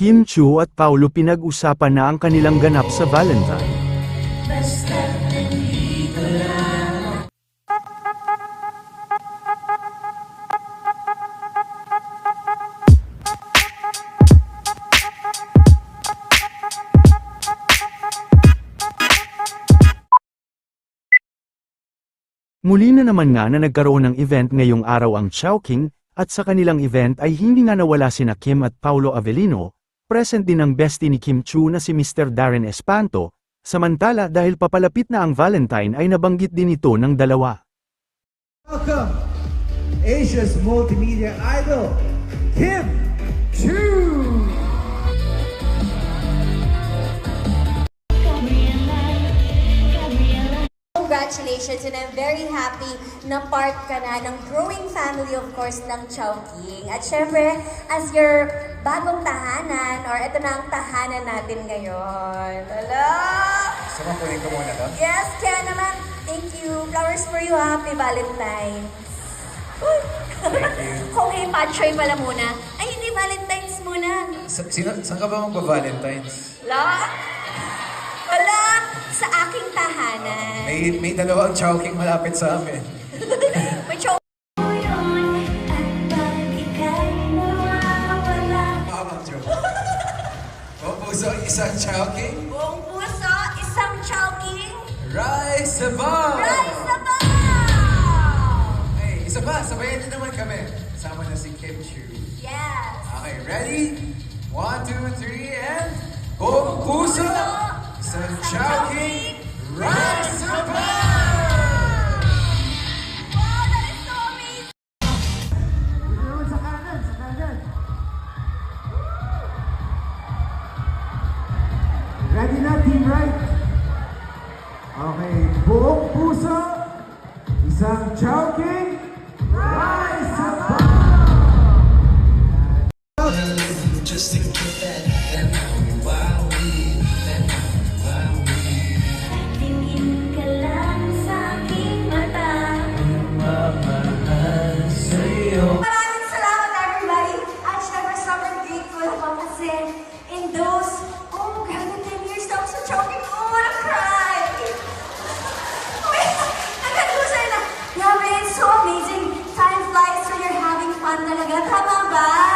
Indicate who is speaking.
Speaker 1: Kim Chiu at Paulo pinag-usapan na ang kanilang ganap sa Valentine. Muli na naman nga na nagkaroon ng event ngayong araw ang Chowking, at sa kanilang event ay hindi nga nawala sina Kim at Paulo Avellino, present din ang bestie ni Kim Chiu na si Mr. Darren Espanto, samantala dahil papalapit na ang Valentine ay nabanggit din ito ng dalawa.
Speaker 2: Welcome, Asia's multimedia idol, Kim Chiu!
Speaker 3: Congratulations, and I'm very happy na part ka na ng growing family, of course, ng Chowking. At syempre, as your bagong tahanan, or ito na ang tahanan natin ngayon. Hello!
Speaker 2: Sama po ko muna to.
Speaker 3: Yes, kaya naman, thank you. Flowers for you, happy Valentine.
Speaker 2: Thank you.
Speaker 3: Kung Patchoy pala muna. Ay, hindi Valentine's muna.
Speaker 2: Saan ka ba magpa-Valentine's?
Speaker 3: Wala, sa aking tahanan.
Speaker 2: May dalawang Chowking malapit sa amin.
Speaker 3: May chow.
Speaker 2: Buong puso, isang Chowking.
Speaker 3: Buong puso, isang Chowking.
Speaker 2: Rise above!
Speaker 3: Rise above!
Speaker 2: Hey, isa pa, sabayan din naman kami. Sama na si Kim Chiu.
Speaker 3: Yes.
Speaker 2: Okay, ready? 1, 2, 3, and... Buong puso! Isang Chowking! Rise above!
Speaker 3: Wow, that is so amazing!
Speaker 2: Ready na, Team Right? Okay, buong puso, isang Chowking, rise above!
Speaker 4: Just to get that wowie.
Speaker 3: Tingin ka lang sa aking mata.
Speaker 4: Mamahal sa'yo.
Speaker 3: Maraming salamat, everybody. At syempre, sobrang grateful ako kasi in those, oh, grabe, 10 years na ako sa Chowking. Oh, I wanna cry. Wait, nagkalusay na. Grabe, it's so amazing. Time flies when you're having fun talaga. Tama ba?